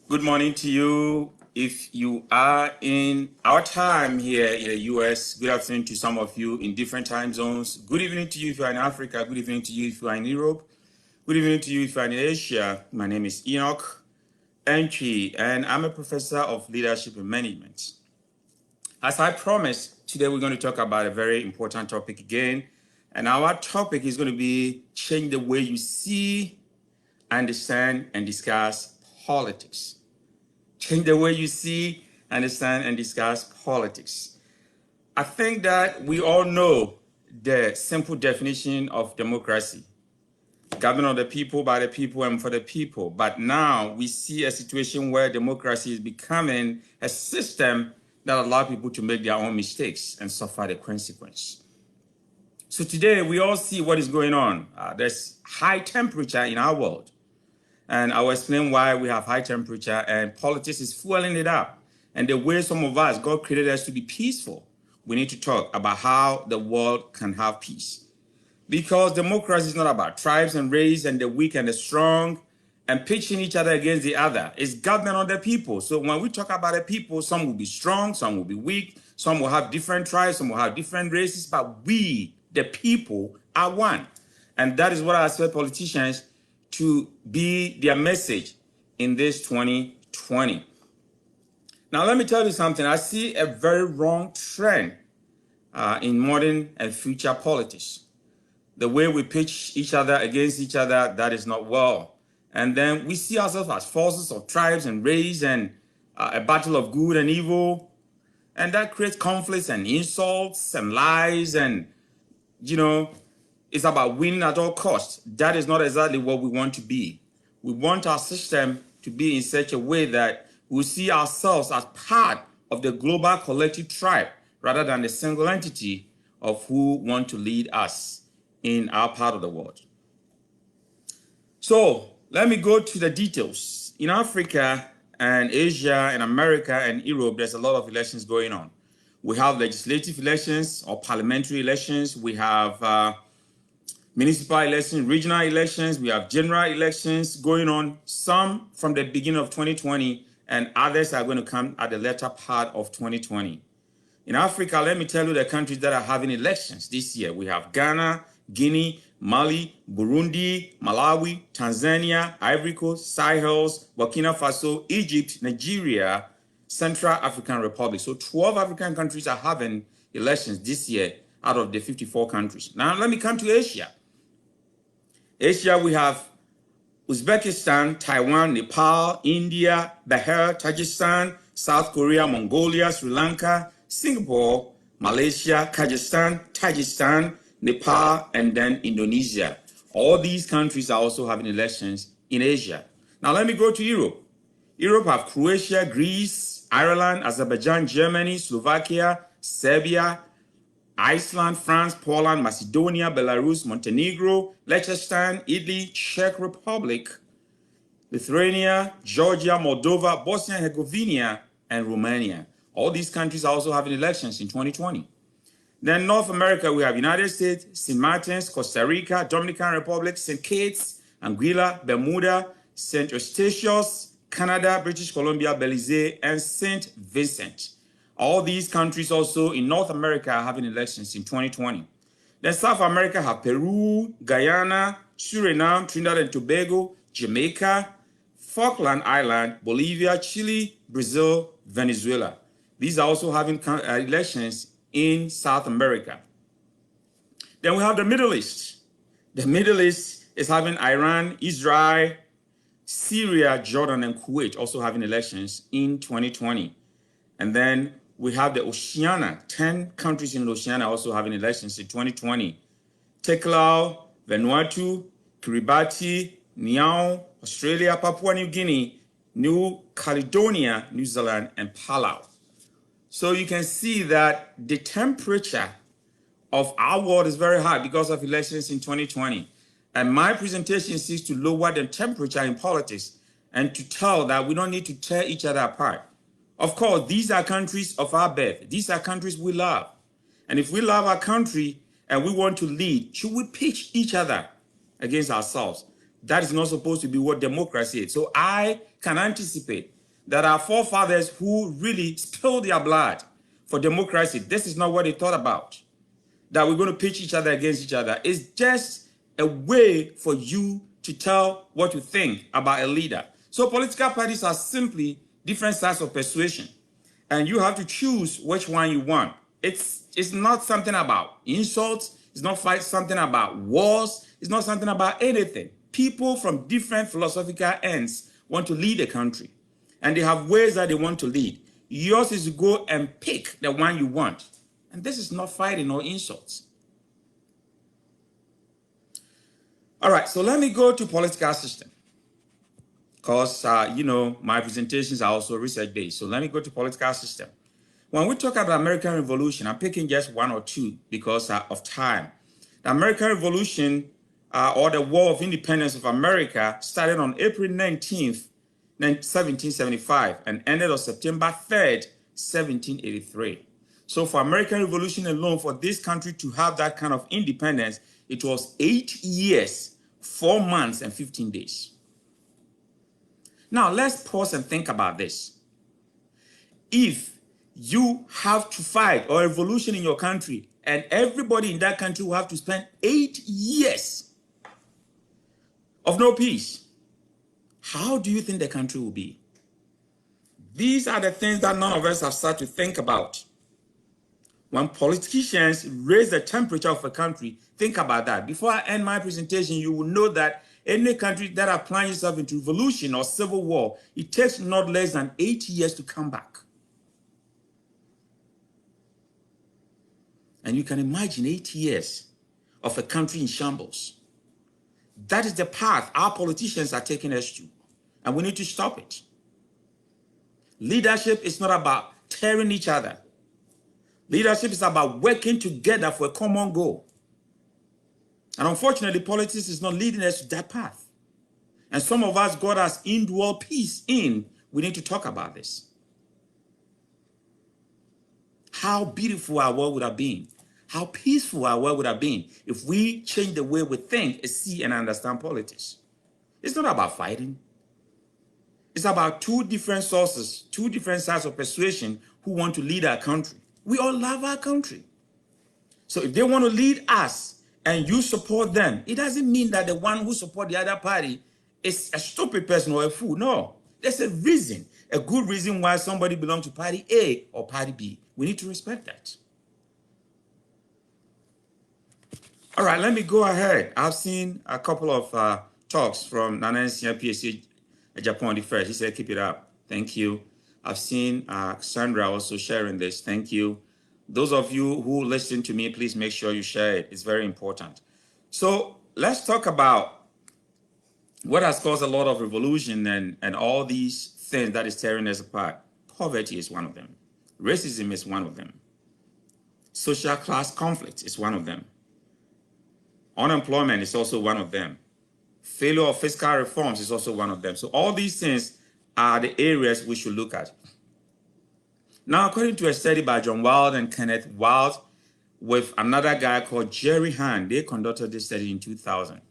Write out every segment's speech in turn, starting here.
Good morning to you. If you are in our time here in the US, good afternoon to some of you in different time zones. Good evening to you if you are in Africa. Good evening to you if you are in Europe. Good evening to you if you are in Asia. My name is Enoch Entry, and I'm a professor of leadership and management. As I promised, today we're going to talk about a very important topic again. And our topic is going to be change the way you see, understand, and discuss politics. Change the way you see, understand, and discuss politics. I think that we all know the simple definition of democracy: government of the people, by the people, and for the people. But now we see a situation where democracy is becoming a system that allows people to make their own mistakes and suffer the consequence. So today we all see what is going on. There's high temperature in our world. And I'll explain why we have high temperature, and politics is fueling it up. And the way some of us, God created us to be peaceful. We need to talk about how the world can have peace. Because democracy is not about tribes and race and the weak and the strong and pitching each other against the other. It's government of the people. So when we talk about the people, some will be strong, some will be weak, some will have different tribes, some will have different races, but we, the people, are one. And that is what I expect politicians to be their message in this 2020. Now, let me tell you something. I see a very wrong trend in modern and future politics. The way we pitch each other against each other, that is not well. And then we see ourselves as forces of tribes and race and a battle of good and evil. And that creates conflicts and insults and lies and, it's about winning at all costs. That is not exactly what we want to be. We want our system to be in such a way that we see ourselves as part of the global collective tribe rather than the single entity of who want to lead us in our part of the world. So let me go to the details. In Africa and Asia and America and Europe, there's a lot of elections going on. We have legislative elections or parliamentary elections. We have municipal elections, regional elections, we have general elections going on, some from the beginning of 2020, and others are going to come at the latter part of 2020. In Africa, let me tell you the countries that are having elections this year. We have Ghana, Guinea, Mali, Burundi, Malawi, Tanzania, Ivory Coast, Seychelles, Burkina Faso, Egypt, Nigeria, Central African Republic. So 12 African countries are having elections this year out of the 54 countries. Now, let me come to Asia. Asia, we have Uzbekistan, Taiwan, Nepal, India, Bahrain, Tajikistan, South Korea, Mongolia, Sri Lanka, Singapore, Malaysia, Kazakhstan, Tajikistan, Nepal, and then Indonesia. All these countries are also having elections in Asia. Now let me go to Europe. Europe have Croatia, Greece, Ireland, Azerbaijan, Germany, Slovakia, Serbia, Iceland, France, Poland, Macedonia, Belarus, Montenegro, Liechtenstein, Italy, Czech Republic, Lithuania, Georgia, Moldova, Bosnia and Herzegovina, and Romania. All these countries are also having elections in 2020. Then North America, we have United States, St. Martin's, Costa Rica, Dominican Republic, St. Kitts, Anguilla, Bermuda, St. Eustatius, Canada, British Columbia, Belize, and St. Vincent. All these countries also in North America are having elections in 2020. Then South America have Peru, Guyana, Suriname, Trinidad and Tobago, Jamaica, Falkland Island, Bolivia, Chile, Brazil, Venezuela. These are also having elections in South America. Then we have the Middle East. The Middle East is having Iran, Israel, Syria, Jordan, and Kuwait also having elections in 2020. And then we have the Oceania, 10 countries in Oceania also having elections in 2020. Teklau, Vanuatu, Kiribati, Niue, Australia, Papua New Guinea, New Caledonia, New Zealand, and Palau. So you can see that the temperature of our world is very high because of elections in 2020. And my presentation seeks to lower the temperature in politics and to tell that we don't need to tear each other apart. Of course, these are countries of our birth. These are countries we love. And if we love our country and we want to lead, should we pitch each other against ourselves? That is not supposed to be what democracy is. So I can anticipate that our forefathers who really spilled their blood for democracy, this is not what they thought about. That we're going to pitch each other against each other. It's just a way for you to tell what you think about a leader. So political parties are simply different sides of persuasion. And you have to choose which one you want. It's not something about insults. It's not something about wars. It's not something about anything. People from different philosophical ends want to lead a country. And they have ways that they want to lead. Yours is to go and pick the one you want. And this is not fighting or insults. All right, so let me go to political system. Because, you know, my presentations are also research-based. So let me go to political system. When we talk about American Revolution, I'm picking just one or two because of time. The American Revolution, or the War of Independence of America, started on April 19th, 1775, and ended on September 3rd, 1783. So for American Revolution alone, for this country to have that kind of independence, it was 8 years, 4 months, and 15 days. Now, let's pause and think about this. If you have to fight a revolution in your country, and everybody in that country will have to spend 8 years of no peace, how do you think the country will be? These are the things that none of us have started to think about. When politicians raise the temperature of a country, think about that. Before I end my presentation, you will know that any country that are plunging itself into revolution or civil war, it takes not less than 8 years to come back. And you can imagine 8 years of a country in shambles. That is the path our politicians are taking us to, and we need to stop it. Leadership is not about tearing each other. Leadership is about working together for a common goal. And unfortunately, politics is not leading us to that path. And some of us, God has indwelt peace in. We need to talk about this. How beautiful our world would have been. How peaceful our world would have been if we change the way we think, see, and understand politics. It's not about fighting. It's about two different sources, two different sides of persuasion who want to lead our country. We all love our country. So if they want to lead us and you support them, it doesn't mean that the one who supports the other party is a stupid person or a fool. No, there's a reason, a good reason why somebody belongs to party A or party B. We need to respect that. All right, let me go ahead. I've seen a couple of talks from Nana Nsia PhD Japan the first. He said, keep it up. Thank you. I've seen Sandra also sharing this. Thank you. Those of you who listen to me, please make sure you share it. It's very important. So let's talk about what has caused a lot of revolution and all these things that is tearing us apart. Poverty is one of them. Racism is one of them. Social class conflict is one of them. Unemployment is also one of them. Failure of fiscal reforms is also one of them. So all these things are the areas we should look at. Now, according to a study by John Wild and Kenneth Wild with another guy called Jerry Hand, they conducted this study in 2000.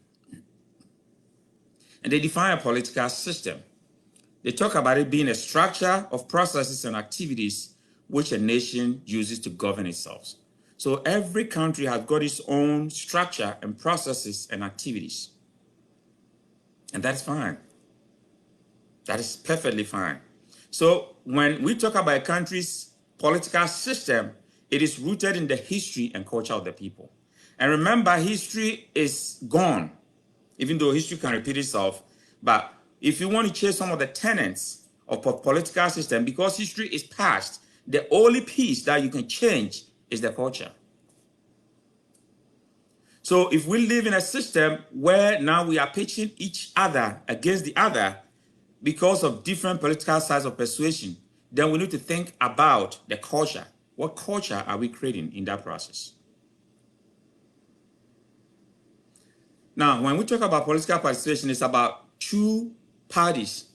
And they define a political system. They talk about it being a structure of processes and activities which a nation uses to govern itself. So every country has got its own structure and processes and activities. And that's fine. That is perfectly fine. So when we talk about a country's political system, it is rooted in the history and culture of the people. And remember, history is gone, even though history can repeat itself. But if you want to change some of the tenets of a political system, because history is past, the only piece that you can change is the culture. So if we live in a system where now we are pitching each other against the other because of different political sides of persuasion, then we need to think about the culture. What culture are we creating in that process? Now, when we talk about political participation, it's about two parties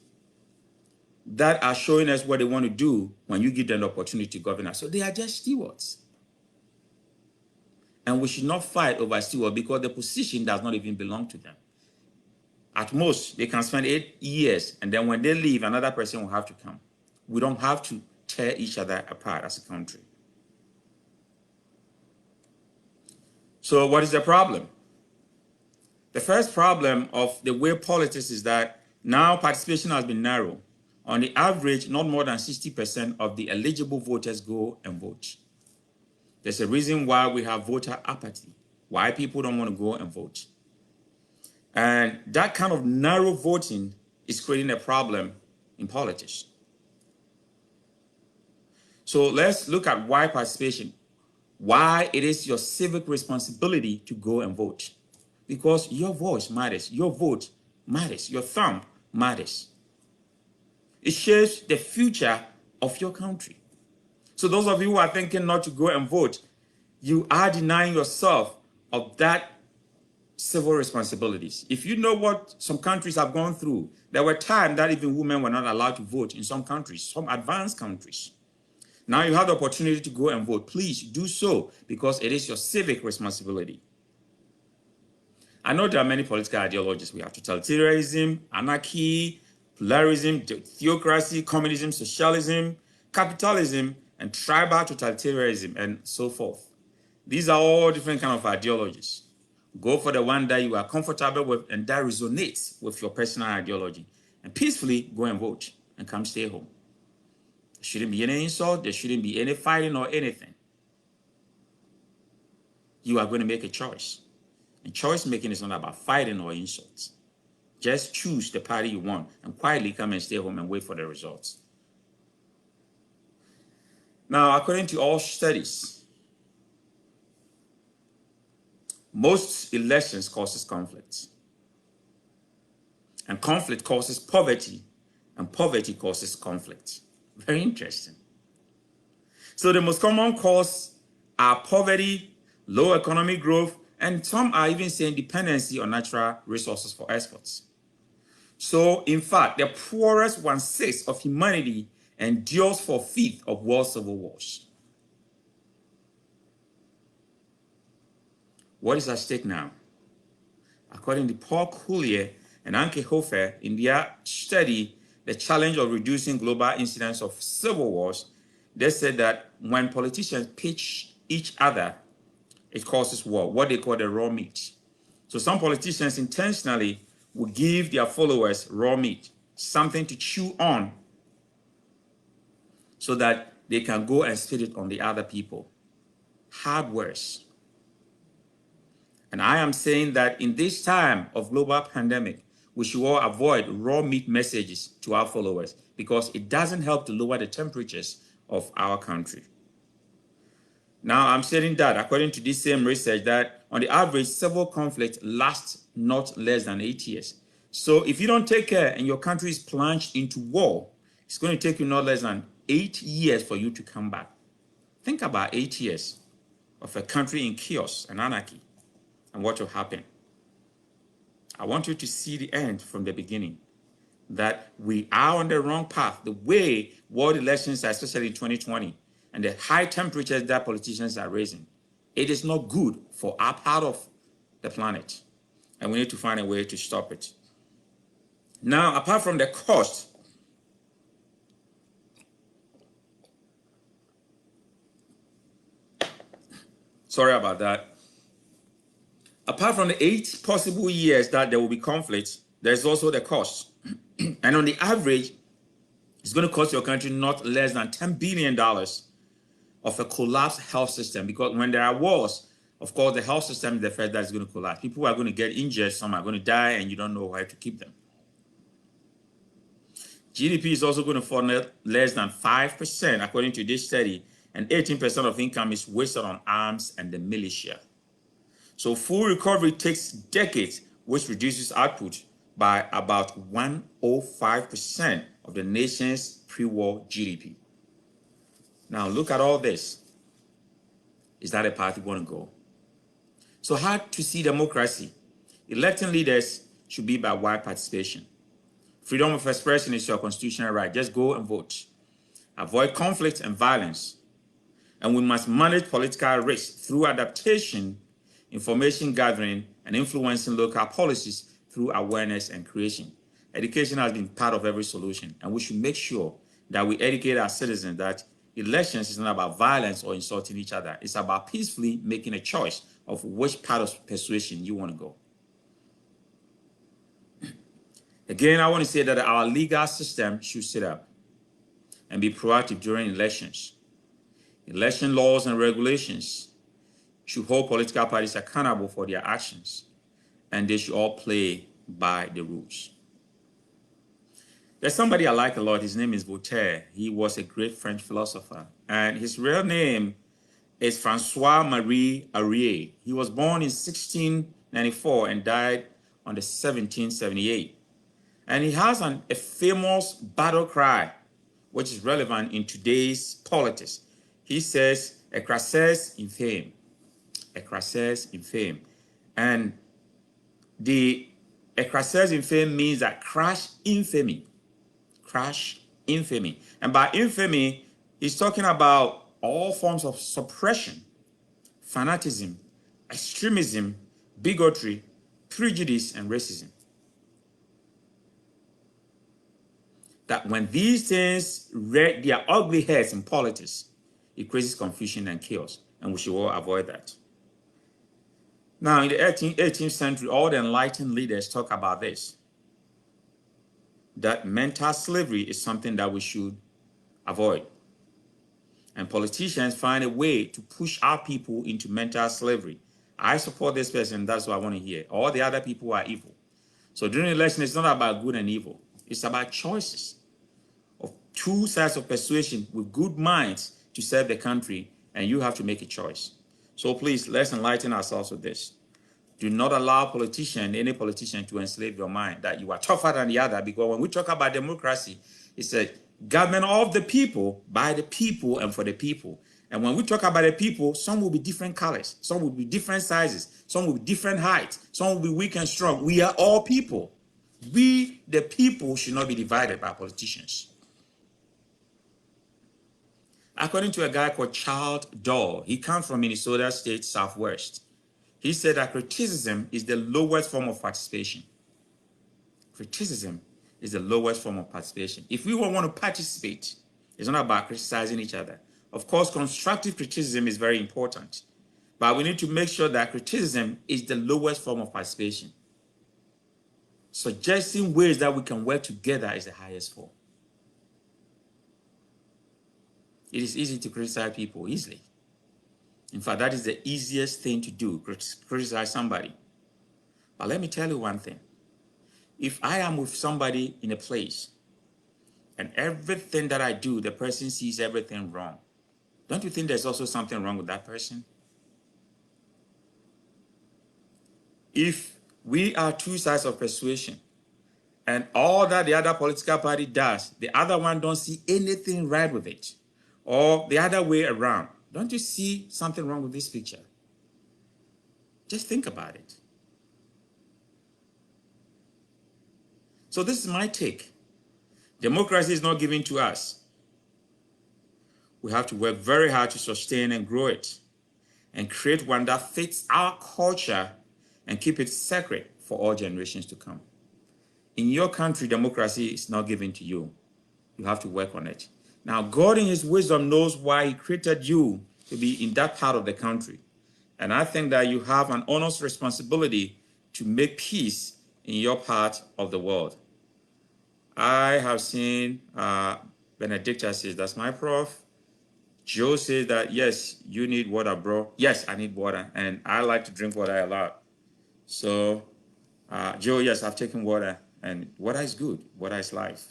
that are showing us what they want to do when you give them the opportunity to govern us. So they are just stewards. And we should not fight over steward because the position does not even belong to them. At most, they can spend 8 years, and then when they leave, another person will have to come. We don't have to tear each other apart as a country. So what is the problem? The first problem of the way politics is that now participation has been narrow. On the average, not more than 60% of the eligible voters go and vote. There's a reason why we have voter apathy, why people don't want to go and vote. And that kind of narrow voting is creating a problem in politics. So let's look at why participation, why it is your civic responsibility to go and vote. Because your voice matters, your vote matters, your thumb matters. It shapes the future of your country. So those of you who are thinking not to go and vote, you are denying yourself of that civil responsibilities. If you know what some countries have gone through, there were times that even women were not allowed to vote in some countries, some advanced countries. Now you have the opportunity to go and vote. Please do so because it is your civic responsibility. I know there are many political ideologies. We have totalitarianism, anarchy, pluralism, theocracy, communism, socialism, capitalism, and tribal totalitarianism, and so forth. These are all different kinds of ideologies. Go for the one that you are comfortable with and that resonates with your personal ideology. And peacefully go and vote and come stay home. There shouldn't be any insult. There shouldn't be any fighting or anything. You are going to make a choice. And choice making is not about fighting or insults. Just choose the party you want and quietly come and stay home and wait for the results. Now, according to all studies, most elections causes conflict. And conflict causes poverty, and poverty causes conflict. Very interesting. So the most common cause are poverty, low economic growth, and some are even saying dependency on natural resources for exports. So, in fact, the poorest 1/6 of humanity endures for 1/5 of world civil wars. What is at stake now? According to Paul Collier and Anke Hofer, in their study, The Challenge of Reducing Global Incidence of Civil Wars, they said that when politicians pitch each other, it causes war, what they call the raw meat. So some politicians intentionally will give their followers raw meat, something to chew on, so that they can go and spit it on the other people. Hard words. And I am saying that in this time of global pandemic, we should all avoid raw meat messages to our followers because it doesn't help to lower the temperatures of our country. Now, I'm saying that according to this same research that on the average, civil conflict lasts not less than 8 years. So if you don't take care and your country is plunged into war, it's going to take you not less than 8 years for you to come back. Think about 8 years of a country in chaos and anarchy and what will happen. I want you to see the end from the beginning, that we are on the wrong path. The way world elections are, especially in 2020, and the high temperatures that politicians are raising, it is not good for our part of the planet. And we need to find a way to stop it. Now, apart from the cost, sorry about that. Apart from the 8 possible years that there will be conflict, there's also the cost. And on the average, it's going to cost your country not less than $10 billion of a collapsed health system, because when there are wars, of course, the health system is the first that is going to collapse. People are going to get injured, some are going to die, and you don't know where to keep them. GDP is also going to fall less than 5%, according to this study, and 18% of income is wasted on arms and the militia. So full recovery takes decades, which reduces output by about 105% of the nation's pre-war GDP. Now look at all this. Is that a path you want to go? So how to see democracy? Electing leaders should be by wide participation. Freedom of expression is your constitutional right. Just go and vote. Avoid conflict and violence. And we must manage political risk through adaptation, information gathering, and influencing local policies through awareness and creation. Education has been part of every solution, and we should make sure that we educate our citizens that elections is not about violence or insulting each other. It's about peacefully making a choice of which part of persuasion you want to go. Again, I want to say that our legal system should sit up and be proactive during elections. Election laws and regulations should hold political parties accountable for their actions, and they should all play by the rules. There's somebody I like a lot. His name is Voltaire. He was a great French philosopher, and his real name is Francois-Marie Aurier. He was born in 1694 and died on the 1778. And he has a famous battle cry, which is relevant in today's politics. He says, "Écrasez infâme, écrasez infâme." And the écrasez infâme means that crash infamy, crash infamy. And by infamy, he's talking about all forms of suppression, fanaticism, extremism, bigotry, prejudice, and racism. That when these things rear their ugly heads in politics, it creates confusion and chaos, and we should all avoid that. Now, in the 18th century, all the enlightened leaders talk about this, that mental slavery is something that we should avoid. And politicians find a way to push our people into mental slavery. I support this person, that's what I want to hear. All the other people are evil. So during election, it's not about good and evil. It's about choices of two sides of persuasion with good minds to serve the country, and you have to make a choice. So please, let's enlighten ourselves with this. Do not allow any politician to enslave your mind that you are tougher than the other, because when we talk about democracy, it's a government of the people, by the people, and for the people. And when we talk about the people, some will be different colors, some will be different sizes, some will be different heights, some will be weak and strong. We are all people. We, the people, should not be divided by politicians. According to a guy called Charles Daw, he comes from Minnesota State, Southwest. He said that criticism is the lowest form of participation. Criticism is the lowest form of participation. If we want to participate, it's not about criticizing each other. Of course, constructive criticism is very important, but we need to make sure that criticism is the lowest form of participation. Suggesting ways that we can work together is the highest form. It is easy to criticize people, easily. In fact, that is the easiest thing to do, criticize somebody. But let me tell you one thing. If I am with somebody in a place and everything that I do, the person sees everything wrong, don't you think there's also something wrong with that person? If we are two sides of persuasion and all that the other political party does, the other one don't see anything right with it, or the other way around, don't you see something wrong with this picture? Just think about it. So this is my take. Democracy is not given to us. We have to work very hard to sustain and grow it and create one that fits our culture and keep it sacred for all generations to come. In your country, democracy is not given to you. You have to work on it. Now, God in his wisdom knows why he created you to be in that part of the country. And I think that you have an honest responsibility to make peace in your part of the world. I have seen Benedicta says, that's my prof. Joe says that, yes, you need water, bro. Yes, I need water. And I like to drink water a lot. So, Joe, yes, I've taken water. And water is good. Water is life.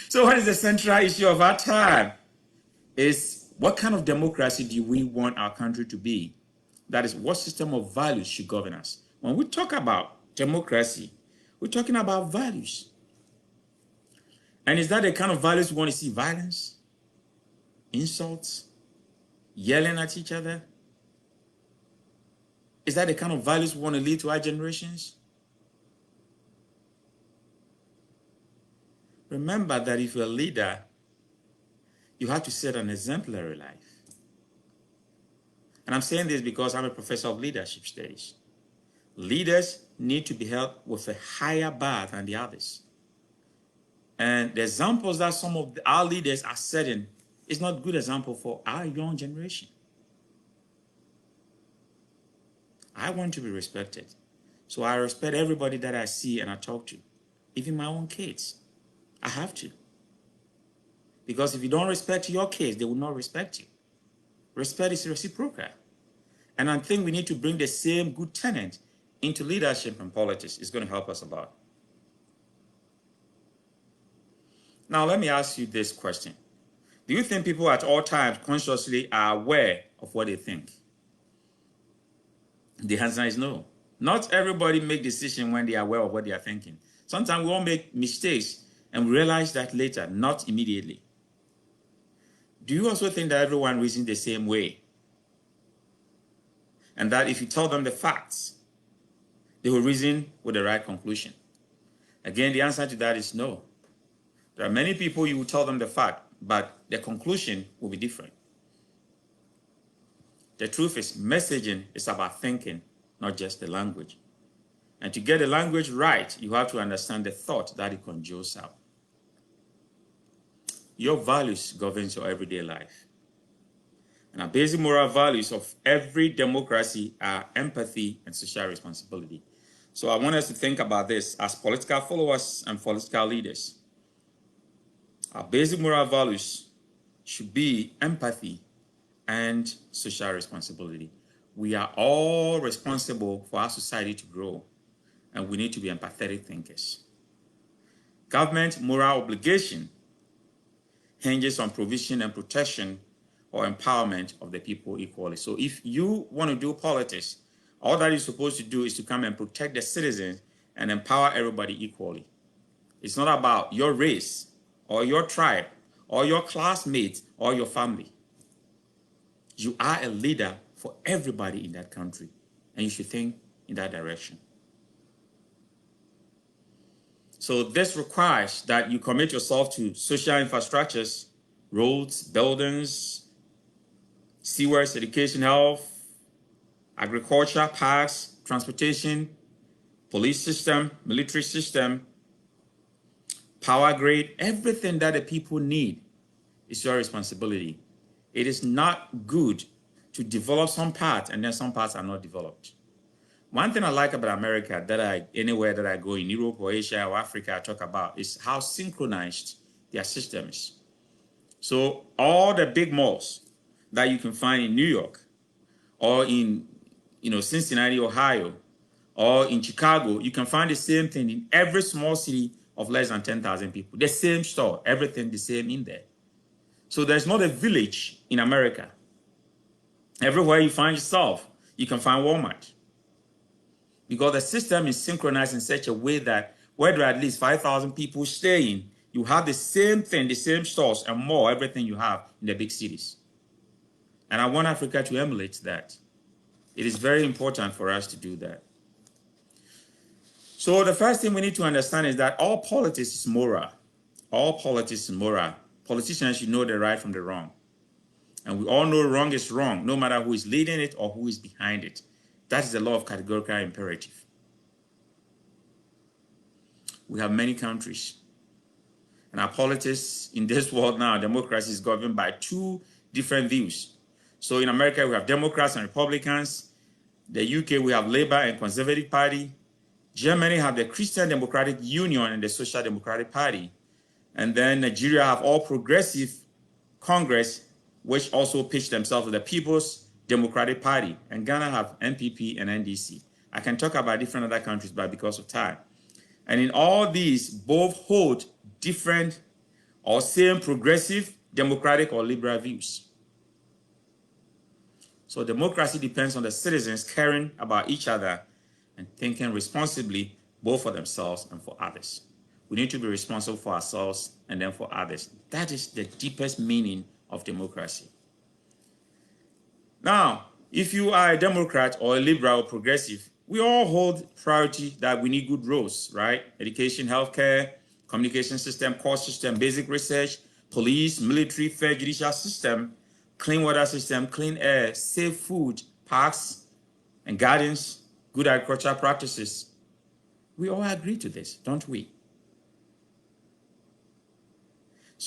So what is the central issue of our time? Is what kind of democracy do we want our country to be? That is, what system of values should govern us? When we talk about democracy, we're talking about values. And is that the kind of values we want to see? Violence, insults, yelling at each other? Is that the kind of values we want to lead to our generations? Remember that if you're a leader, you have to set an exemplary life. And I'm saying this because I'm a professor of leadership studies. Leaders need to be held with a higher bar than the others. And the examples that some of our leaders are setting is not good example for our young generation. I want to be respected. So I respect everybody that I see and I talk to, even my own kids. I have to. Because if you don't respect your kids, they will not respect you. Respect is reciprocal. And I think we need to bring the same good tenet into leadership and politics. It's going to help us a lot. Now, let me ask you this question. Do you think people at all times consciously are aware of what they think? The answer is no. Not everybody make decisions when they are aware of what they are thinking. Sometimes we all make mistakes and we realize that later, not immediately. Do you also think that everyone reasons the same way? And that if you tell them the facts, they will reason with the right conclusion? Again, the answer to that is no. There are many people you will tell them the fact, but the conclusion will be different. The truth is, messaging is about thinking, not just the language. And to get the language right, you have to understand the thought that it conjures out. Your values govern your everyday life. And our basic moral values of every democracy are empathy and social responsibility. So I want us to think about this as political followers and political leaders. Our basic moral values should be empathy and social responsibility. We are all responsible for our society to grow, and we need to be empathetic thinkers. Government moral obligation hinges on provision and protection or empowerment of the people equally. So if you want to do politics, all that you're supposed to do is to come and protect the citizens and empower everybody equally. It's not about your race or your tribe or your classmates or your family. You are a leader for everybody in that country, and you should think in that direction. So this requires that you commit yourself to social infrastructures, roads, buildings, sewers, education, health, agriculture, parks, transportation, police system, military system, power grid. Everything that the people need is your responsibility. It is not good to develop some parts and then some parts are not developed. One thing I like about America that anywhere that I go in Europe or Asia or Africa, I talk about is how synchronized their system is. So all the big malls that you can find in New York or in Cincinnati, Ohio, or in Chicago, you can find the same thing in every small city of less than 10,000 people. The same store, everything the same in there. So there's not a village in America. Everywhere you find yourself, you can find Walmart. Because the system is synchronized in such a way that where there are at least 5,000 people staying, you have the same thing, the same stores and more, everything you have in the big cities. And I want Africa to emulate that. It is very important for us to do that. So the first thing we need to understand is that all politics is moral. All politics is moral. Politicians should know the right from the wrong. And we all know wrong is wrong, no matter who is leading it or who is behind it. That is the law of categorical imperative. We have many countries. And our politics in this world now, democracy is governed by two different views. So in America, we have Democrats and Republicans. The UK, we have Labour and Conservative Party. Germany have the Christian Democratic Union and the Social Democratic Party. And then Nigeria have All Progressive Congress, which also pitch themselves to the People's Democratic Party. And Ghana have NPP and NDC. I can talk about different other countries, but because of time. And in all these, both hold different or same progressive, democratic, or liberal views. So democracy depends on the citizens caring about each other and thinking responsibly, both for themselves and for others. We need to be responsible for ourselves and then for others. That is the deepest meaning of democracy. Now, if you are a Democrat or a liberal or progressive, we all hold priority that we need good roads, right? Education, healthcare, communication system, court system, basic research, police, military, fair judicial system, clean water system, clean air, safe food, parks and gardens, good agricultural practices. We all agree to this, don't we?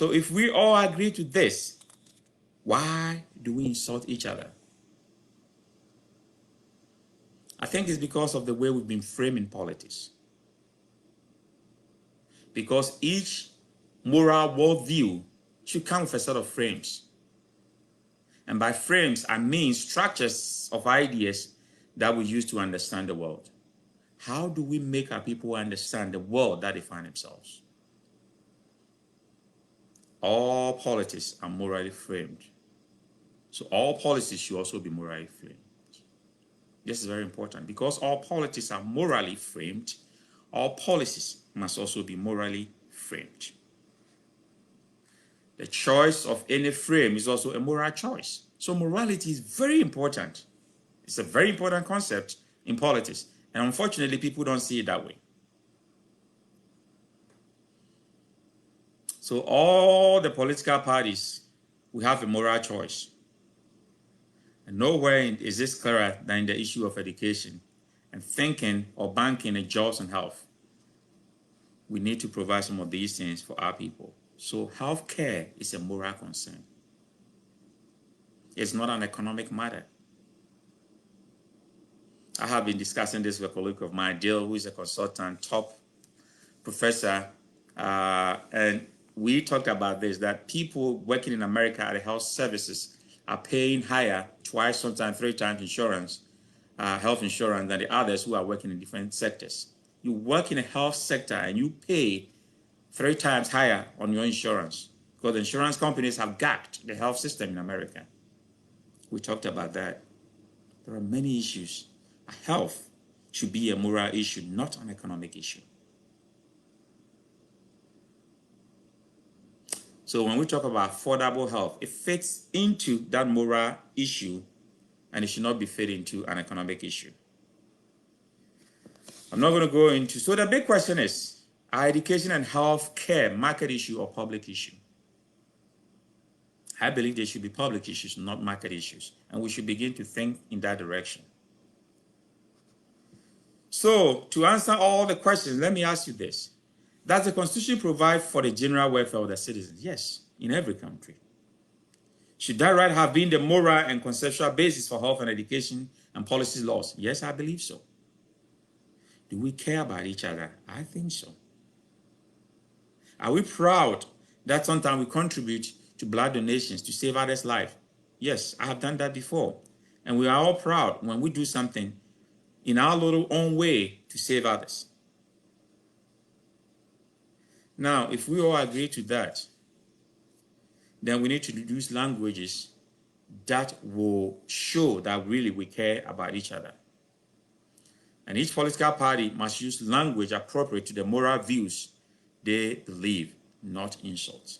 So if we all agree to this, why do we insult each other? I think it's because of the way we've been framing politics. Because each moral worldview should come with a set of frames. And by frames, I mean structures of ideas that we use to understand the world. How do we make our people understand the world that they find themselves? All politics are morally framed. So all policies should also be morally framed. This is very important because all politics are morally framed. All policies must also be morally framed. The choice of any frame is also a moral choice. So morality is very important. It's a very important concept in politics. And unfortunately, people don't see it that way. So all the political parties, we have a moral choice. And nowhere is this clearer than in the issue of education and thinking or banking and jobs and health. We need to provide some of these things for our people. So healthcare is a moral concern. It's not an economic matter. I have been discussing this with a colleague of mine, Dale, who is a consultant, top professor, and we talked about this, that people working in America at the health services are paying higher, twice, sometimes 3 times insurance, health insurance than the others who are working in different sectors. You work in a health sector and you pay 3 times higher on your insurance because the insurance companies have gapped the health system in America. We talked about that. There are many issues. Health should be a moral issue, not an economic issue. So when we talk about affordable health, it fits into that moral issue and it should not be fit into an economic issue. I'm not going to go into, so the big question is, are education and health care market issue or public issue? I believe they should be public issues, not market issues. And we should begin to think in that direction. So to answer all the questions, let me ask you this. Does the Constitution provide for the general welfare of the citizens? Yes, in every country. Should that right have been the moral and conceptual basis for health and education and policy laws? Yes, I believe so. Do we care about each other? I think so. Are we proud that sometimes we contribute to blood donations to save others' life? Yes, I have done that before. And we are all proud when we do something in our little own way to save others. Now, if we all agree to that, then we need to use languages that will show that really we care about each other. And each political party must use language appropriate to the moral views they believe, not insults.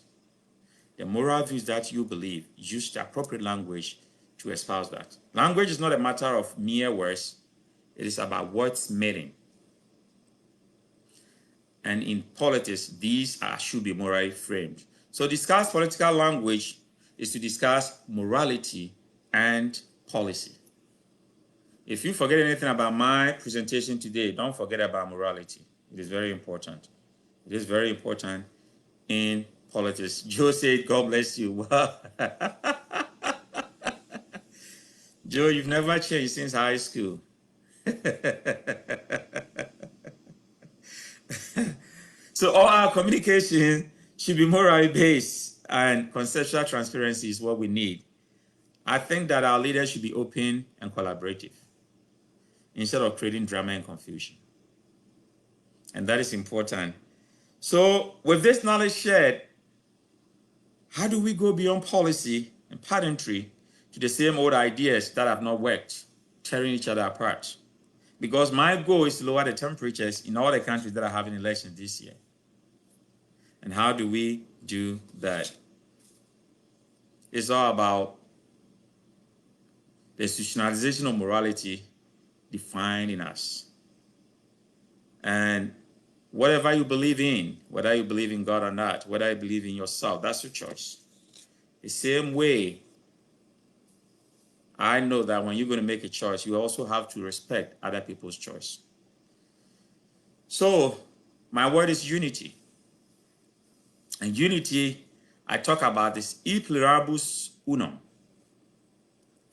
The moral views that you believe, use the appropriate language to espouse that. Language is not a matter of mere words. It is about what's meaning. And in politics, these should be morally framed. So discuss political language is to discuss morality and policy. If you forget anything about my presentation today, don't forget about morality. It is very important. It is very important in politics. Joe said, God bless you. Joe, you've never changed since high school. So all our communication should be morally based, and conceptual transparency is what we need. I think that our leaders should be open and collaborative instead of creating drama and confusion. And that is important. So with this knowledge shared, how do we go beyond policy and patentry to the same old ideas that have not worked, tearing each other apart? Because my goal is to lower the temperatures in all the countries that are having elections this year. And how do we do that? It's all about the institutionalization of morality defined in us. And whatever you believe in, whether you believe in God or not, whether you believe in yourself, that's your choice. The same way, I know that when you're going to make a choice, you also have to respect other people's choice. So, my word is unity. And unity I talk about this e pluribus unum,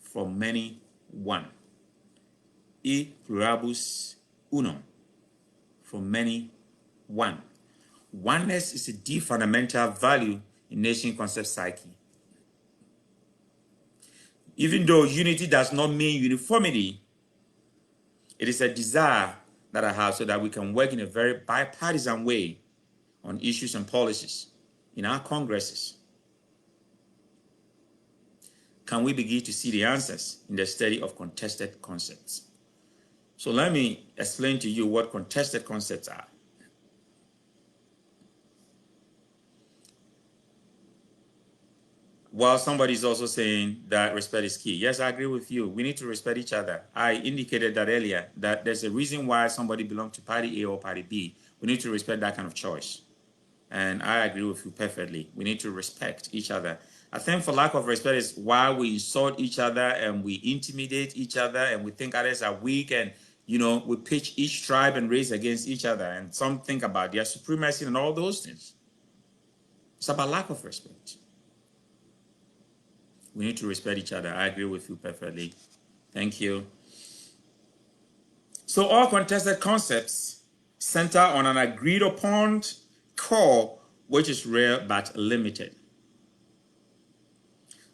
from many one. E pluribus unum, from many one. Oneness is a deep fundamental value in nation concept psyche. Even though unity does not mean uniformity, it is a desire that I have so that we can work in a very bipartisan way on issues and policies in our congresses. Can we begin to see the answers in the study of contested concepts? So let me explain to you what contested concepts are. While somebody is also saying that respect is key. Yes, I agree with you. We need to respect each other. I indicated that earlier, that there's a reason why somebody belongs to party A or party B. We need to respect that kind of choice. And I agree with you perfectly. We need to respect each other. I think for lack of respect is why we insult each other and we intimidate each other and we think others are weak and, you know, we pitch each tribe and race against each other. And some think about their supremacy and all those things. It's about lack of respect. We need to respect each other. I agree with you perfectly. Thank you. So all contested concepts center on an agreed upon core, which is rare but limited.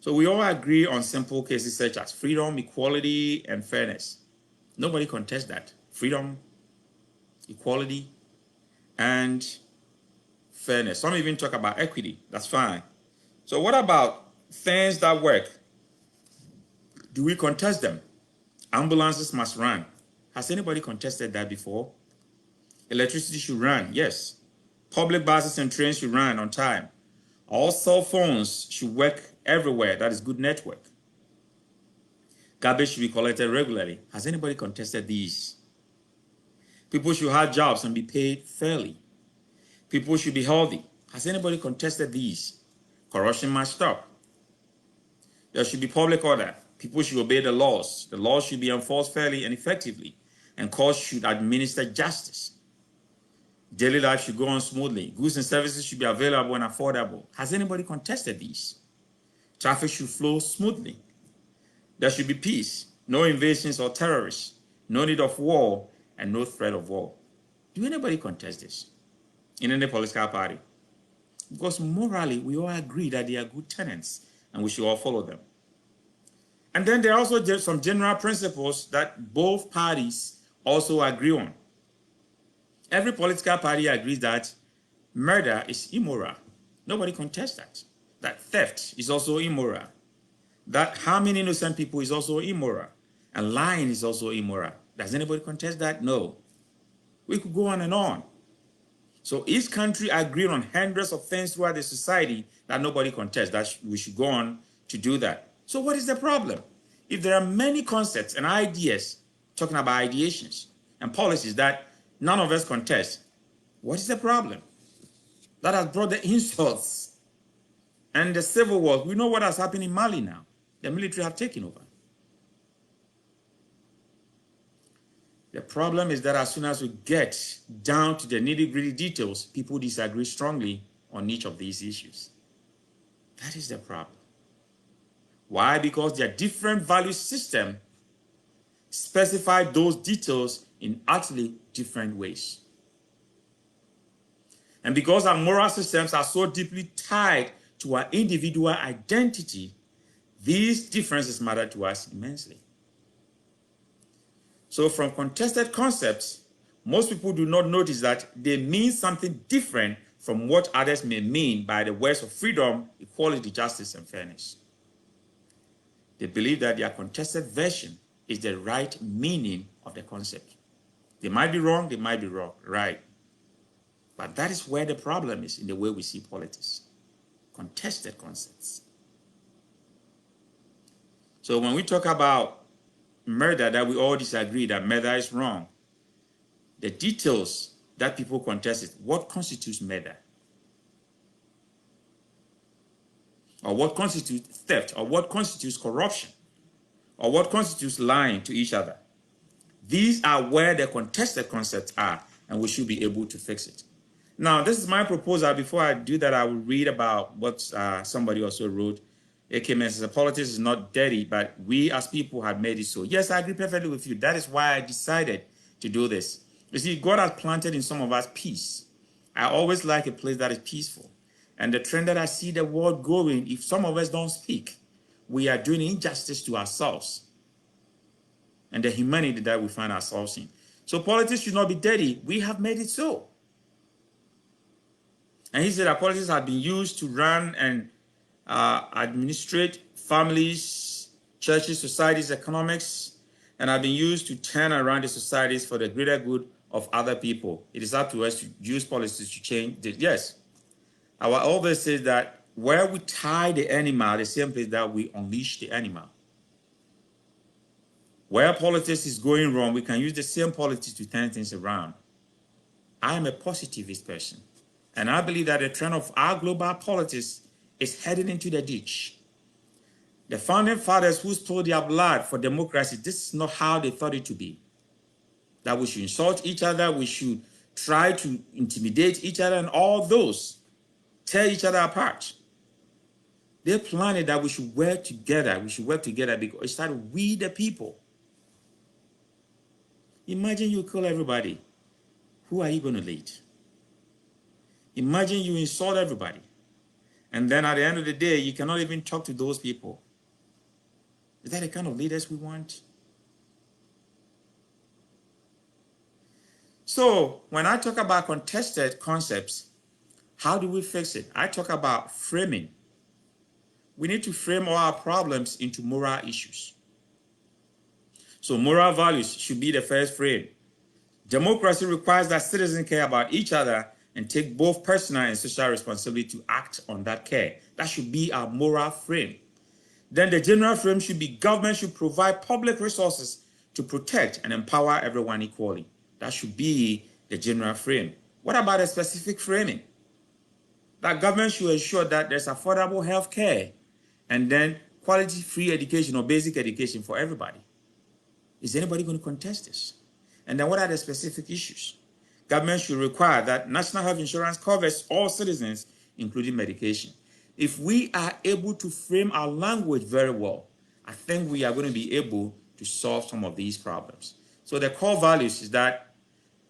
So we all agree on simple cases such as freedom, equality, and fairness. Nobody contests that. Freedom, equality, and fairness. Some even talk about equity. That's fine. So what about things that work? Do we contest them? Ambulances must run. Has anybody contested that before? Electricity should run. Yes. Public buses and trains should run on time. All cell phones should work everywhere. That is good network. Garbage should be collected regularly. Has anybody contested these? People should have jobs and be paid fairly. People should be healthy. Has anybody contested these? Corruption must stop. There should be public order. People should obey the laws. The laws should be enforced fairly and effectively, and courts should administer justice. Daily life should go on smoothly. Goods and services should be available and affordable. Has anybody contested these? Traffic should flow smoothly. There should be peace, no invasions or terrorists, no need of war, and no threat of war. Do anybody contest this in any political party? Because morally, we all agree that they are good tenets and we should all follow them. And then there are also some general principles that both parties also agree on. Every political party agrees that murder is immoral. Nobody contests that. That theft is also immoral. That harming innocent people is also immoral. And lying is also immoral. Does anybody contest that? No. We could go on and on. So each country agreed on hundreds of things throughout the society that nobody contests, that we should go on to do that. So what is the problem? If there are many concepts and ideas, talking about ideations and policies that none of us contest, what is the problem? That has brought the insults and the civil war. We know what has happened in Mali now. The military have taken over. The problem is that as soon as we get down to the nitty-gritty details, people disagree strongly on each of these issues. That is the problem. Why? Because their different value system specify those details in utterly different ways. And because our moral systems are so deeply tied to our individual identity, these differences matter to us immensely. So from contested concepts, most people do not notice that they mean something different from what others may mean by the words of freedom, equality, justice, and fairness. They believe that their contested version is the right meaning of the concept. They might be wrong, they might be wrong, right? But that is where the problem is in the way we see politics. Contested concepts. So when we talk about murder, that we all disagree that murder is wrong, the details that people contest is what constitutes murder? Or what constitutes theft? Or what constitutes corruption? Or what constitutes lying to each other? These are where the contested concepts are, and we should be able to fix it. Now, this is my proposal. Before I do that, I will read about what somebody also wrote. AK says, politics is not dirty, but we as people have made it so. Yes, I agree perfectly with you. That is why I decided to do this. You see, God has planted in some of us peace. I always like a place that is peaceful. And the trend that I see the world going, if some of us don't speak, we are doing injustice to ourselves and the humanity that we find ourselves in. So politics should not be dirty. We have made it so. And he said that politics have been used to run and administrate families, churches, societies, economics, and have been used to turn around the societies for the greater good of other people. It is up to us to use policies to change this. Yes, our always says that where we tie the animal, the same place that we unleash the animal. Where politics is going wrong, we can use the same politics to turn things around. I am a positivist person, and I believe that the trend of our global politics is heading into the ditch. The founding fathers who spilled their blood for democracy, this is not how they thought it to be. That we should insult each other, we should try to intimidate each other, and all those tear each other apart. They planned that we should work together. We should work together because it started we the people. Imagine you kill everybody. Who are you going to lead? Imagine you insult everybody. And then at the end of the day, you cannot even talk to those people. Is that the kind of leaders we want? So when I talk about contested concepts, how do we fix it? I talk about framing. We need to frame all our problems into moral issues. So moral values should be the first frame. Democracy requires that citizens care about each other and take both personal and social responsibility to act on that care. That should be our moral frame. Then the general frame should be government should provide public resources to protect and empower everyone equally. That should be the general frame. What about a specific framing? That government should ensure that there's affordable health care and then quality free education or basic education for everybody. Is anybody going to contest this? And then what are the specific issues? Government should require that national health insurance covers all citizens, including medication. If we are able to frame our language very well, I think we are going to be able to solve some of these problems. So the core values is that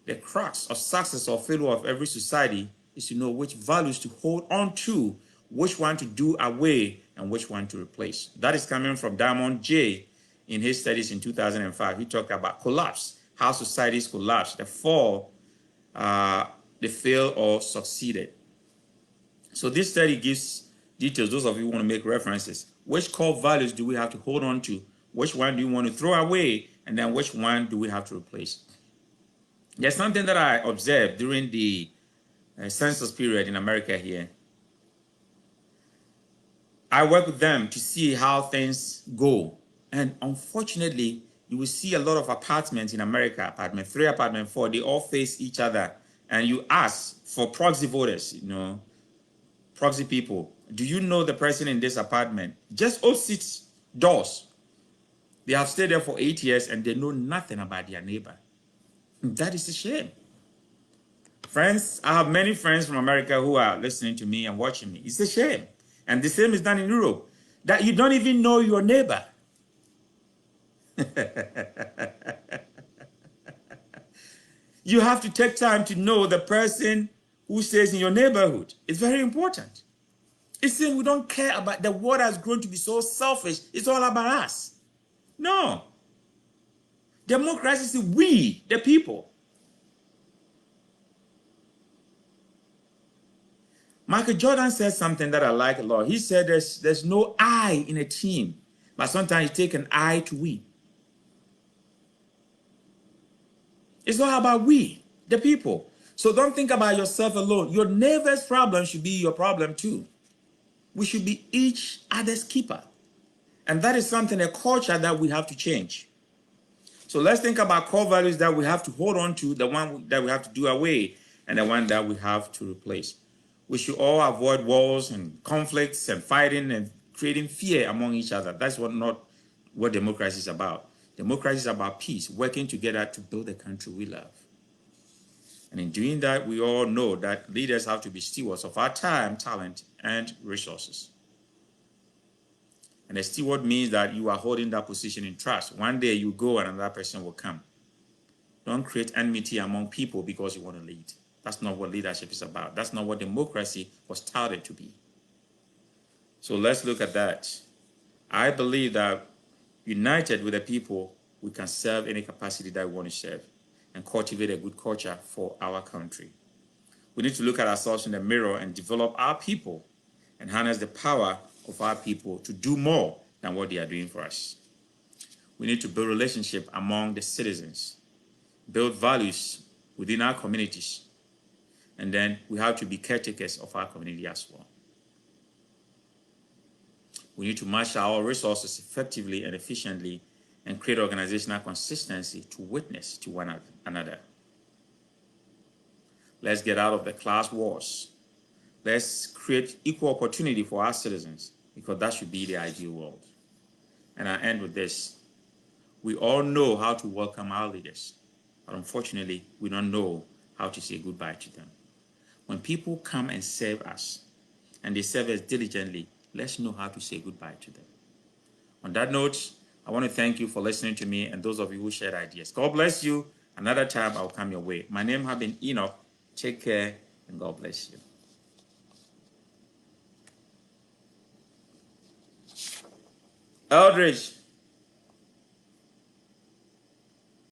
the crux of success or failure of every society is to know which values to hold on to, which one to do away, and which one to replace. That is coming from Diamond J in his studies in 2005. He talked about collapse, how societies collapse, the fall, they failed or succeeded. So this study gives details. Those of you who want to make references. Which core values do we have to hold on to? Which one do you want to throw away? And then which one do we have to replace? There's something that I observed during the census period in America here. I work with them to see how things go. And unfortunately, you will see a lot of apartments in America, apartment 3, apartment 4, they all face each other. And you ask for proxy voters, you know, proxy people. Do you know the person in this apartment? Just opposite doors. They have stayed there for 8 years and they know nothing about their neighbor. That is a shame. Friends, I have many friends from America who are listening to me and watching me. It's a shame. And the same is done in Europe, that you don't even know your neighbor. You have to take time to know the person who stays in your neighborhood. It's very important. It's saying we don't care about the world has grown to be so selfish. It's all about us. No. Democracy is we, the people. Michael Jordan said something that I like a lot. He said there's no I in a team, but sometimes you take an I to we. It's all about we, the people. So don't think about yourself alone. Your neighbor's problem should be your problem too. We should be each other's keeper. And that is something, a culture that we have to change. So let's think about core values that we have to hold on to, the one that we have to do away, and the one that we have to replace. We should all avoid wars and conflicts and fighting and creating fear among each other. That's not what democracy is about. Democracy is about peace, working together to build the country we love. And in doing that, we all know that leaders have to be stewards of our time, talent, and resources. And a steward means that you are holding that position in trust. One day you go and another person will come. Don't create enmity among people because you want to lead. That's not what leadership is about. That's not what democracy was touted to be. So let's look at that. I believe that united with the people, we can serve any capacity that we want to serve and cultivate a good culture for our country. We need to look at ourselves in the mirror and develop our people and harness the power of our people to do more than what they are doing for us. We need to build relationship among the citizens, build values within our communities, and then we have to be caretakers of our community as well. We need to marshal our resources effectively and efficiently and create organizational consistency to witness to one another. Let's get out of the class wars. Let's create equal opportunity for our citizens, because that should be the ideal world. And I end with this. We all know how to welcome our leaders, but unfortunately, we don't know how to say goodbye to them. When people come and serve us, and they serve us diligently, let's know how to say goodbye to them. On that note, I want to thank you for listening to me and those of you who shared ideas. God bless you. Another time I'll come your way. My name has been Enoch. Take care and God bless you. Eldridge.